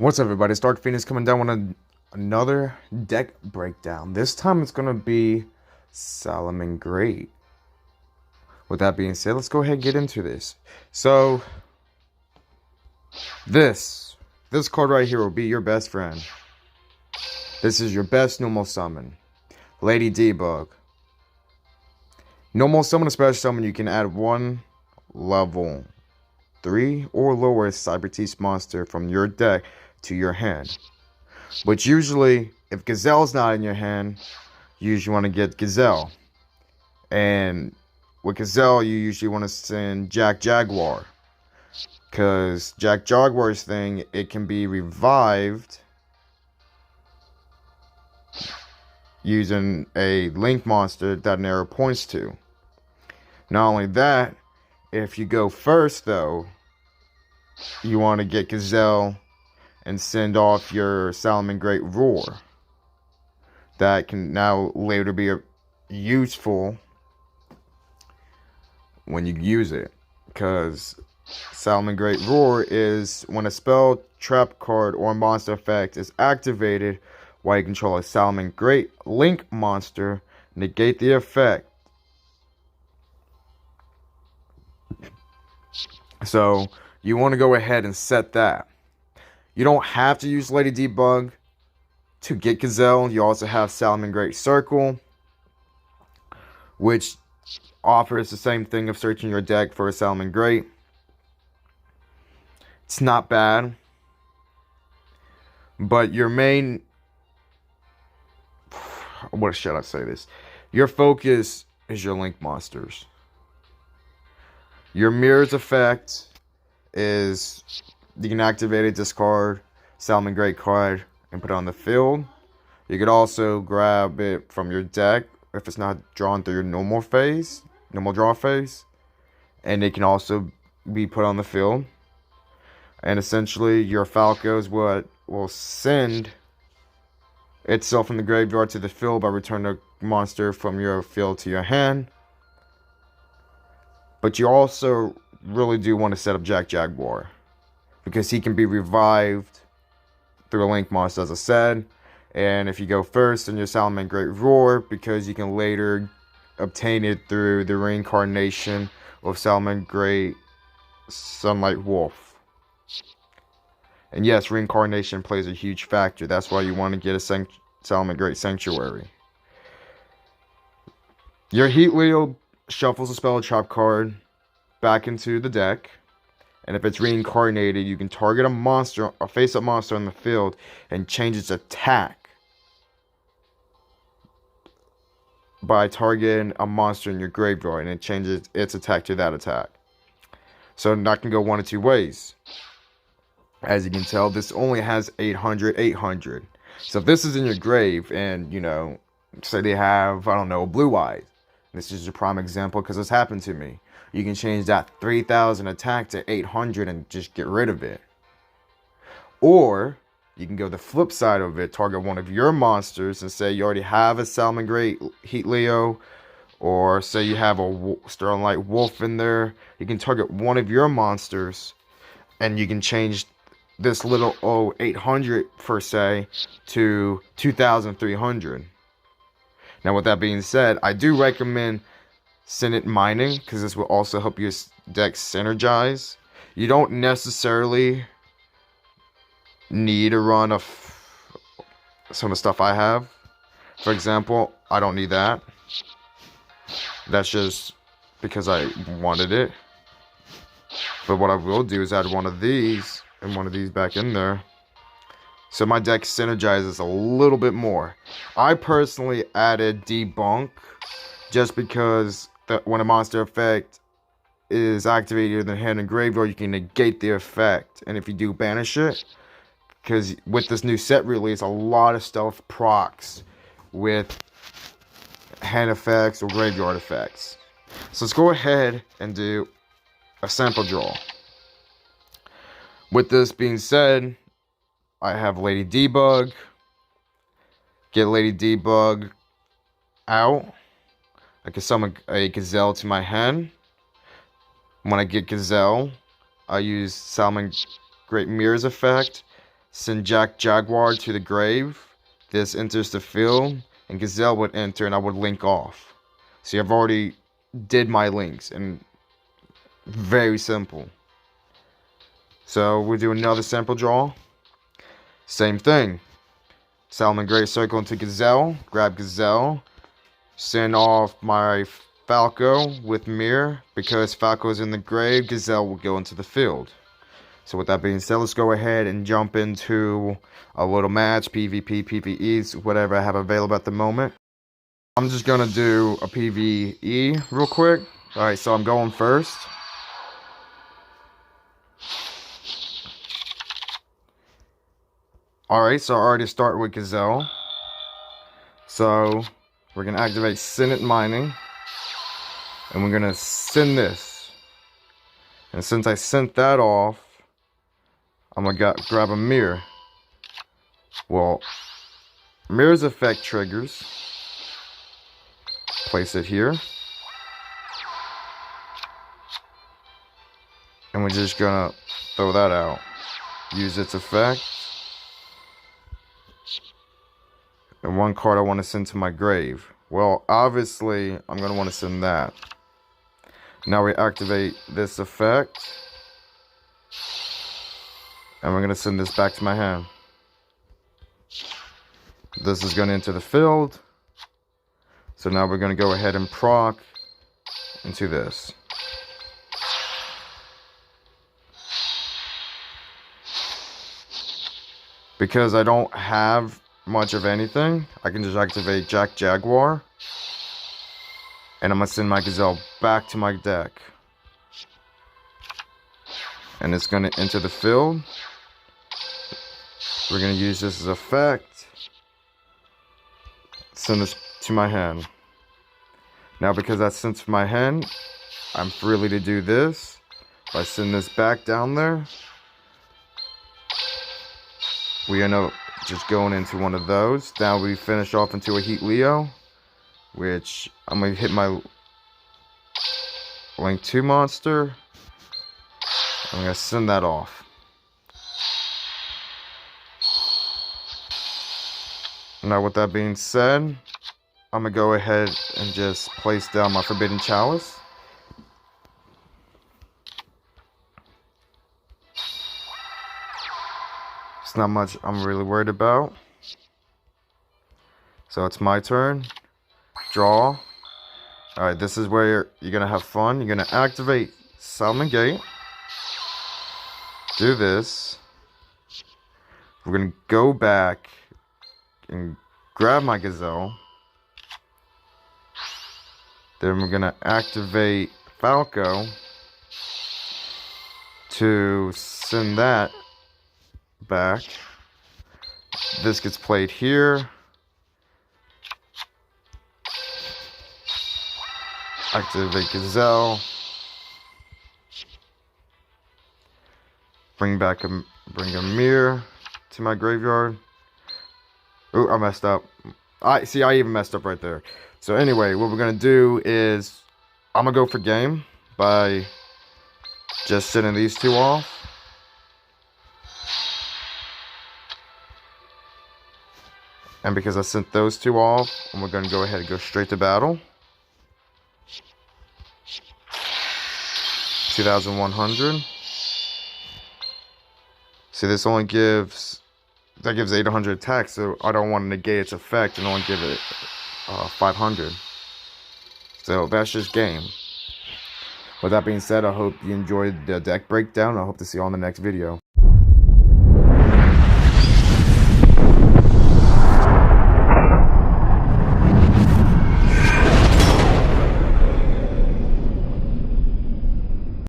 What's up, everybody? It's Dark Phoenix coming down with another deck breakdown. This time it's going to be Salamangreat. With that being said, let's go ahead and get into this. So, this card right here will be your best friend. This is your best normal summon. Lady Debug. Normal summon, a special summon, you can add one level 3 or lower Cybertease monster from your deck to your hand. But usually, if Gazelle's not in your hand, you usually want to get Gazelle. And with Gazelle, you usually want to send Jack Jaguar. Because Jack Jaguar's thing, it can be revived using a link monster that an arrow points to. Not only that, if you go first, though, you want to get Gazelle and send off your Salamangreat Roar. That can now later be useful when you use it. Because Salamangreat Roar is when a spell, trap card, or monster effect is activated while you control a Salamangreat link monster, negate the effect. So, you want to go ahead and set that. You don't have to use Lady Debug to get Gazelle. You also have Salamangreat Circle, which offers the same thing of searching your deck for a Salamangreat. It's not bad. But your main... what should I say this? Your focus is your link monsters. Your mirrors effect is you can activate a discard Salamangreat card and put it on the field. You could also grab it from your deck if it's not drawn through your normal draw phase. And it can also be put on the field. And essentially your Falco is what will send itself from the graveyard to the field by returning a monster from your field to your hand. But you also really do want to set up Jack Jaguar, because he can be revived through a link monster, as I said. And if you go first in your Salamangreat Roar, because you can later obtain it through the reincarnation of Salamangreat Sunlight Wolf. And yes, reincarnation plays a huge factor. That's why you want to get a Salamangreat Sanctuary. Your Yugioh shuffles a spell trap card back into the deck. And if it's reincarnated, you can target a monster, a face-up monster on the field, and change its attack by targeting a monster in your graveyard, and it changes its attack to that attack. So that can go one of two ways. As you can tell, this only has 800. So if this is in your grave, and, you know, say they have, I don't know, Blue Eyes. This is a prime example because it's happened to me. You can change that 3,000 attack to 800 and just get rid of it. Or you can go the flip side of it, target one of your monsters and say you already have a Salamangreat Yugioh, or say you have a Sterling Light Wolf in there. You can target one of your monsters and you can change this little 800 per se to 2,300. Now, with that being said, I do recommend Synod Mining, because this will also help your deck synergize. You don't necessarily need a run of some of the stuff I have. For example, I don't need that. That's just because I wanted it. But what I will do is add one of these and one of these back in there, so my deck synergizes a little bit more. I personally added Debunk just because when a monster effect is activated in the hand and graveyard, you can negate the effect. And if you do banish it, because with this new set release, a lot of stuff procs with hand effects or graveyard effects. So let's go ahead and do a sample draw. With this being said, I have Lady Debug. Get Lady Debug out. I can summon a Gazelle to my hand. When I get Gazelle, I use Salamangreat Mirrors effect send Jaguar to the grave. This enters the field, and Gazelle would enter, and I would link off. See, I've already did my links, and very simple. So we do another sample draw. Same thing. Salamangreat circle into Gazelle. Grab Gazelle. Send off my Falco with Mirror. Because Falco is in the grave, Gazelle will go into the field. So with that being said, let's go ahead and jump into a little match. PvP, PvEs, whatever I have available at the moment. I'm just going to do a PvE real quick. Alright, so I'm going first. Alright, so I already start with Gazelle. So we're going to activate Synod Mining. And we're going to send this. And since I sent that off, I'm going to grab a Mirror. Well, Mirror's effect triggers. Place it here. And we're just going to throw that out. Use its effect. And one card I want to send to my grave. Well, obviously, I'm going to want to send that. Now we activate this effect. And we're going to send this back to my hand. This is going to enter the field. So now we're going to go ahead and proc into this. Because I don't have much of anything, I can just activate Jaguar. And I'm going to send my Gazelle back to my deck. And it's going to enter the field. We're going to use this as effect. Send this to my hand. Now because that's sent to my hand, I'm freely to do this. If I send this back down there, we end up just going into one of those. Now we finish off into a Heat Leo, which I'm going to hit my Link 2 monster. I'm going to send that off. Now with that being said, I'm going to go ahead and just place down my Forbidden Chalice. It's not much I'm really worried about. So it's my turn. Draw. Alright, this is where you're going to have fun. You're going to activate Salamangreat. Do this. We're going to go back and grab my Gazelle. Then we're going to activate Falco to send that back. This gets played here. Activate Gazelle. Bring a mirror to my graveyard. Ooh, I messed up. I even messed up right there. So anyway, what we're gonna do is I'm gonna go for game by just sending these two off. And because I sent those two off, we're gonna go ahead and go straight to battle. 2,100. See, this only gives 800 attack, so I don't want to negate its effect and only give it 500. So that's just game. With that being said, I hope you enjoyed the deck breakdown. I hope to see you on the next video.